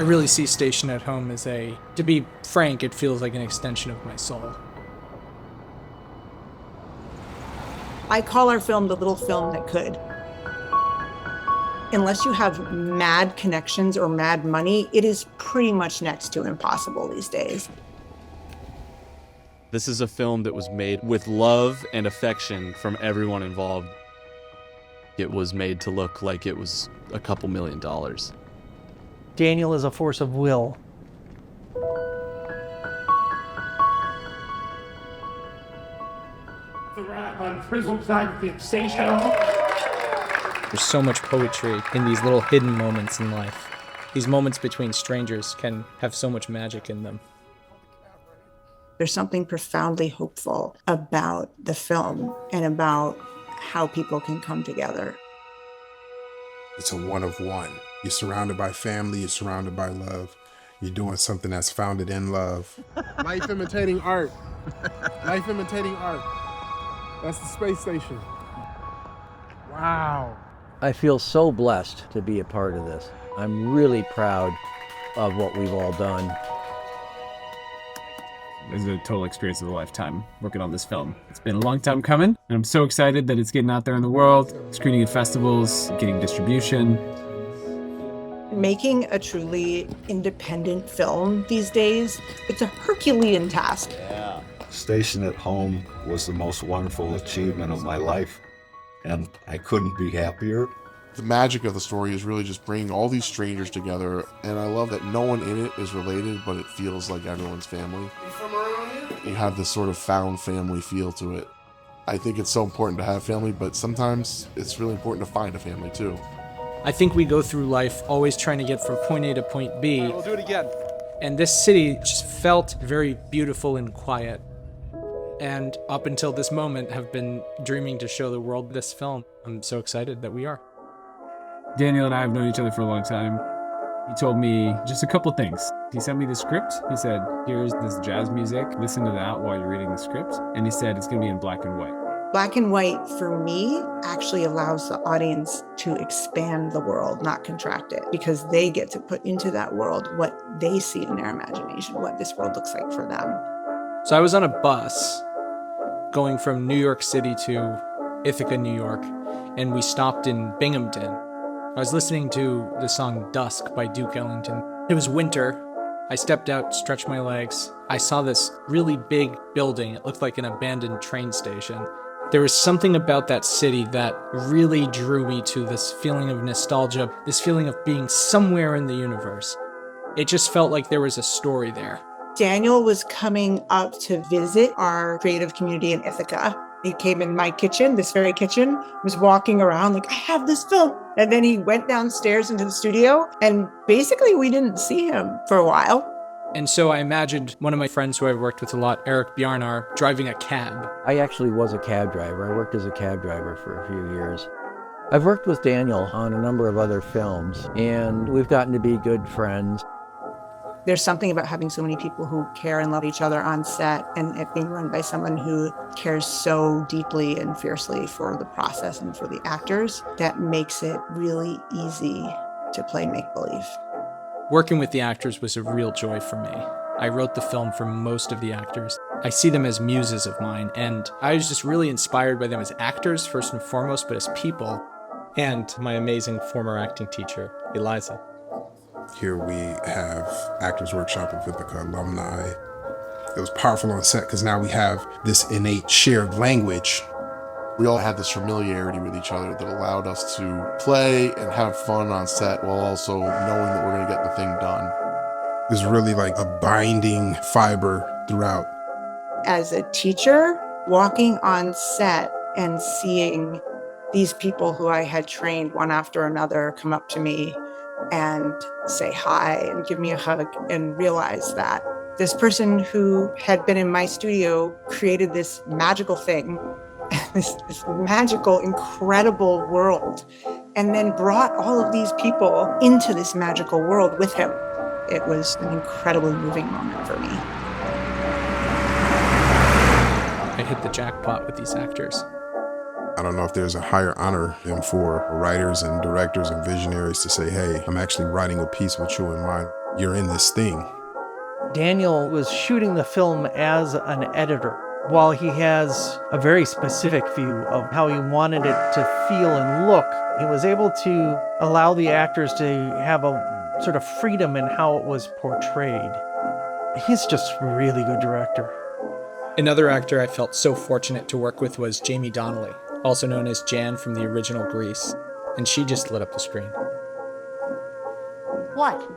really see Station at Home as to be frank, it feels like an extension of my soul. I call our film the little film that could. Unless you have mad connections or mad money, it is pretty much next to impossible these days. This is a film that was made with love and affection from everyone involved. It was made to look like it was a couple $1 million. Daniel is a force of will. There's so much poetry in these little hidden moments in life. These moments between strangers can have so much magic in them. There's something profoundly hopeful about the film and about how people can come together. It's a one of one. You're surrounded by family, you're surrounded by love. You're doing something that's founded in love. Life imitating art. Life imitating art. That's the space station. Wow. I feel so blessed to be a part of this. I'm really proud of what we've all done. It was a total experience of a lifetime working on this film. It's been a long time coming, and I'm so excited that it's getting out there in the world, screening at festivals, getting distribution. Making a truly independent film these days, it's a Herculean task. Yeah. Station at Home was the most wonderful achievement of my life, and I couldn't be happier. The magic of the story is really just bringing all these strangers together, and I love that no one in it is related, but it feels like everyone's family. You from around here? You have this sort of found family feel to it. I think it's so important to have family, but sometimes it's really important to find a family too. I think we go through life always trying to get from point A to point B. We'll do it again. And this city just felt very beautiful and quiet. And up until this moment, have been dreaming to show the world this film. I'm so excited that we are. Daniel and I have known each other for a long time. He told me just a couple things. He sent me the script. He said, here's this jazz music. Listen to that while you're reading the script. And he said, it's going to be in black and white. Black and white, for me, actually allows the audience to expand the world, not contract it, because they get to put into that world what they see in their imagination, what this world looks like for them. So I was on a bus going from New York City to Ithaca, New York, and we stopped in Binghamton. I was listening to the song Dusk by Duke Ellington. It was winter. I stepped out, stretched my legs. I saw this really big building. It looked like an abandoned train station. There was something about that city that really drew me to this feeling of nostalgia, this feeling of being somewhere in the universe. It just felt like there was a story there. Daniel was coming up to visit our creative community in Ithaca. He came in my kitchen, this very kitchen, was walking around like, I have this film. And then he went downstairs into the studio, and basically we didn't see him for a while. And so I imagined one of my friends who I've worked with a lot, Eric Bjarnar, driving a cab. I actually was a cab driver. I worked as a cab driver for a few years. I've worked with Daniel on a number of other films, and we've gotten to be good friends. There's something about having so many people who care and love each other on set, and it being run by someone who cares so deeply and fiercely for the process and for the actors that makes it really easy to play make-believe. Working with the actors was a real joy for me. I wrote the film for most of the actors. I see them as muses of mine, and I was just really inspired by them as actors, first and foremost, but as people, and my amazing former acting teacher, Eliza. Here we have Actors Workshop with the alumni. It was powerful on set because now we have this innate shared language. We all had this familiarity with each other that allowed us to play and have fun on set while also knowing that we're going to get the thing done. There's really like a binding fiber throughout. As a teacher, walking on set and seeing these people who I had trained one after another come up to me and say hi and give me a hug and realize that this person who had been in my studio created this magical thing, this magical, incredible world, and then brought all of these people into this magical world with him. It was an incredibly moving moment for me. I hit the jackpot with these actors. I don't know if there's a higher honor than for writers and directors and visionaries to say, hey, I'm actually writing a piece with you in mind. you're in this thing. Daniel was shooting the film as an editor. While he has a very specific view of how he wanted it to feel and look, he was able to allow the actors to have a sort of freedom in how it was portrayed. He's just a really good director. Another actor I felt so fortunate to work with was Jamie Donnelly, also known as Jan from the original Grease, and she just lit up the screen. What?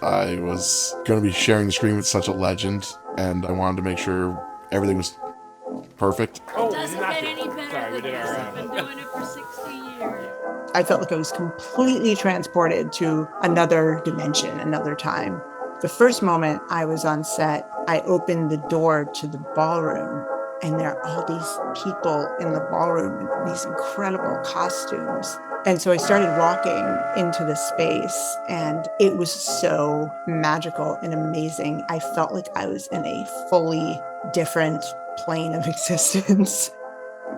I was going to be sharing the screen with such a legend, and I wanted to make sure everything was perfect. Doesn't get any better than this. I've been doing it for 60 years. I felt like I was completely transported to another dimension, another time. The first moment I was on set, I opened the door to the ballroom, and there are all these people in the ballroom in these incredible costumes. And so I started walking into the space, and it was so magical and amazing. I felt like I was in a fully different plane of existence.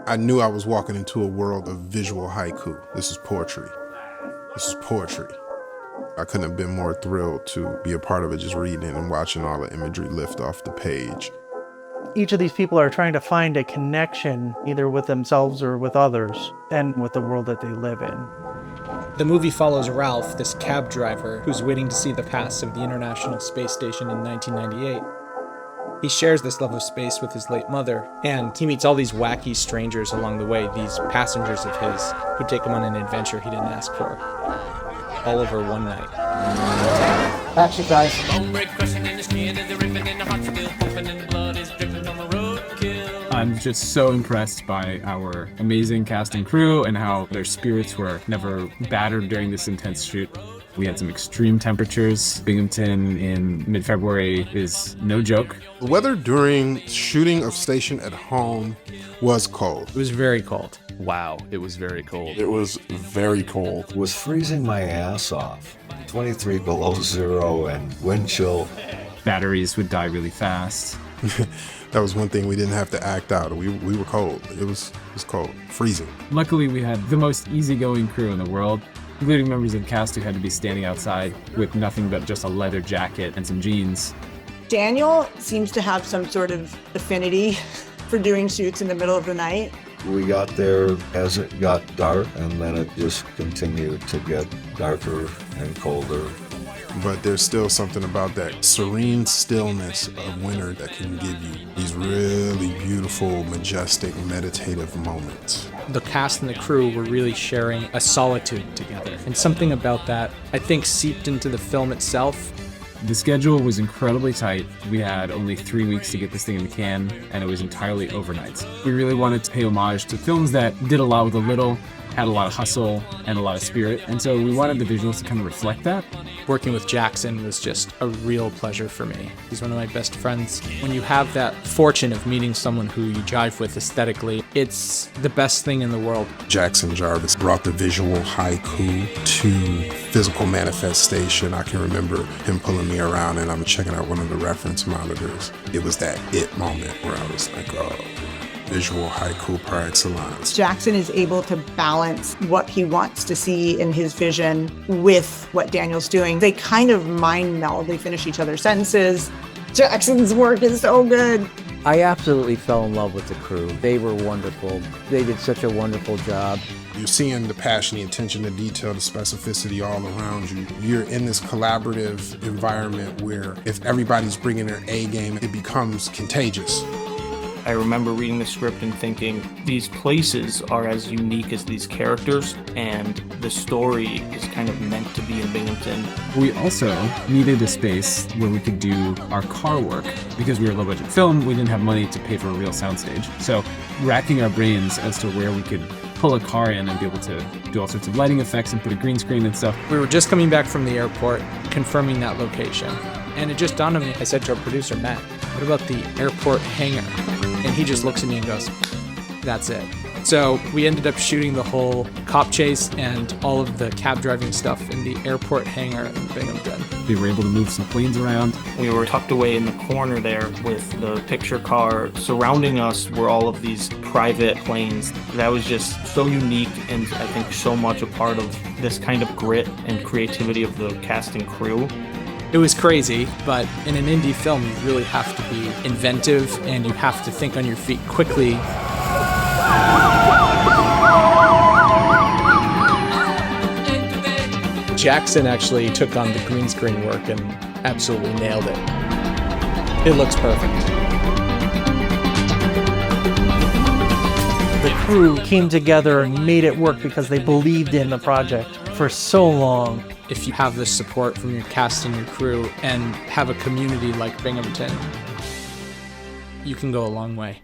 I knew I was walking into a world of visual haiku. This is poetry. This is poetry. I couldn't have been more thrilled to be a part of it, just reading and watching all the imagery lift off the page. Each of these people are trying to find a connection, either with themselves or with others, and with the world that they live in. The movie follows Ralph, this cab driver who's waiting to see the pass of the International Space Station in 1998. He shares this love of space with his late mother, and he meets all these wacky strangers along the way, these passengers of his, who take him on an adventure he didn't ask for. All over one night. Action, guys. I'm just so impressed by our amazing cast and crew and how their spirits were never battered during this intense shoot. We had some extreme temperatures. Binghamton in mid-February is no joke. The weather during shooting of Station at Home was cold. It was very cold. Wow, it was very cold. It was very cold. Was freezing my ass off. 23 below zero and wind chill. Batteries would die really fast. That was one thing we didn't have to act out. We were cold. It was cold, freezing. Luckily, we had the most easygoing crew in the world, including members of the cast who had to be standing outside with nothing but just a leather jacket and some jeans. Daniel seems to have some sort of affinity for doing shoots in the middle of the night. We got there as it got dark, and then it just continued to get darker and colder. But there's still something about that serene stillness of winter that can give you these really beautiful, majestic, meditative moments. The cast and the crew were really sharing a solitude together. And something about that, I think, seeped into the film itself. The schedule was incredibly tight. We had only 3 weeks to get this thing in the can, and it was entirely overnights. We really wanted to pay homage to films that did a lot with a little, had a lot of hustle and a lot of spirit, and so we wanted the visuals to kind of reflect that. Working with Jackson was just a real pleasure for me. He's one of my best friends. When you have that fortune of meeting someone who you jive with aesthetically, it's the best thing in the world. Jackson Jarvis brought the visual haiku to physical manifestation. I can remember him pulling me around and I'm checking out one of the reference monitors. It was that it moment where I was like, oh, visual haiku par excellence. Jackson is able to balance what he wants to see in his vision with what Daniel's doing. They kind of mind meld. They finish each other's sentences. Jackson's work is so good. I absolutely fell in love with the crew. They were wonderful. They did such a wonderful job. You're seeing the passion, the attention to detail, the specificity all around you. You're in this collaborative environment where if everybody's bringing their A game, it becomes contagious. I remember reading the script and thinking, these places are as unique as these characters, and the story is kind of meant to be in Binghamton. We also needed a space where we could do our car work. Because we were a low-budget film, we didn't have money to pay for a real soundstage. So racking our brains as to where we could pull a car in and be able to do all sorts of lighting effects and put a green screen and stuff. We were just coming back from the airport, confirming that location. And it just dawned on me, I said to our producer, Matt, what about the airport hangar? And he just looks at me and goes, that's it. So we ended up shooting the whole cop chase and all of the cab driving stuff in the airport hangar in Binghamton. We were able to move some planes around. We were tucked away in the corner there with the picture car. Surrounding us were all of these private planes. That was just so unique and I think so much a part of this kind of grit and creativity of the cast and crew. It was crazy, but in an indie film, you really have to be inventive and you have to think on your feet quickly. Jackson actually took on the green screen work and absolutely nailed it. It looks perfect. The crew came together and made it work because they believed in the project for so long. If you have the support from your cast and your crew and have a community like Binghamton, you can go a long way.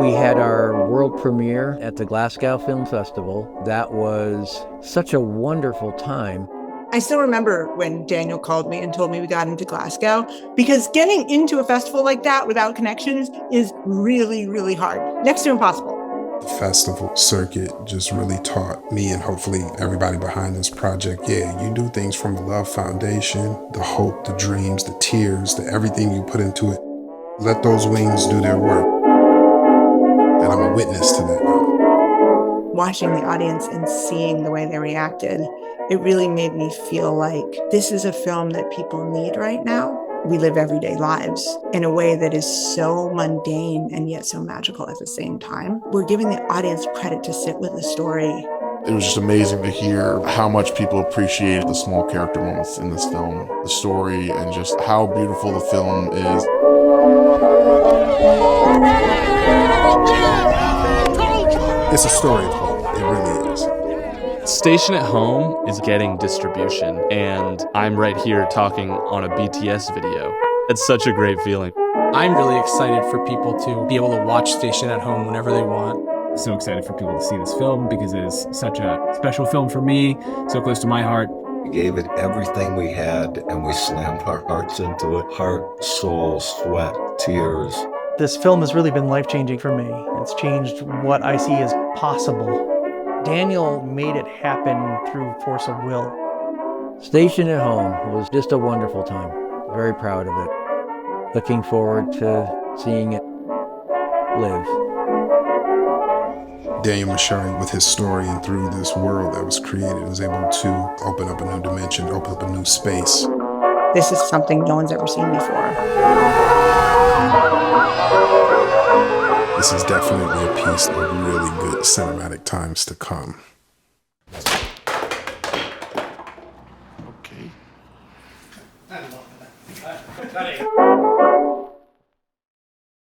We had our world premiere at the Glasgow Film Festival. That was such a wonderful time. I still remember when Daniel called me and told me we got into Glasgow, because getting into a festival like that without connections is really, really hard. Next to impossible. The festival circuit just really taught me, and hopefully everybody behind this project, you do things from a love foundation, the hope, the dreams, the tears, the everything you put into it. Let those wings do their work. And I'm a witness to that now. Watching the audience and seeing the way they reacted, it really made me feel like this is a film that people need right now. We live everyday lives in a way that is so mundane and yet so magical at the same time. We're giving the audience credit to sit with the story. It was just amazing to hear how much people appreciate the small character moments in this film, the story, and just how beautiful the film is. It's a story of hope. It really is. Station at Home is getting distribution, and I'm right here talking on a BTS video. It's such a great feeling. I'm really excited for people to be able to watch Station at Home whenever they want. So excited for people to see this film because it is such a special film for me, so close to my heart. We gave it everything we had, and we slammed our hearts into it. Heart, soul, sweat, tears. This film has really been life-changing for me. It's changed what I see as possible. Daniel made it happen through force of will. Station at Home was just a wonderful time. Very proud of it. Looking forward to seeing it live. Daniel Masciari, with his story and through this world that was created, was able to open up a new dimension, open up a new space. This is something no one's ever seen before. This is definitely a piece of really good cinematic times to come. Okay. I love that.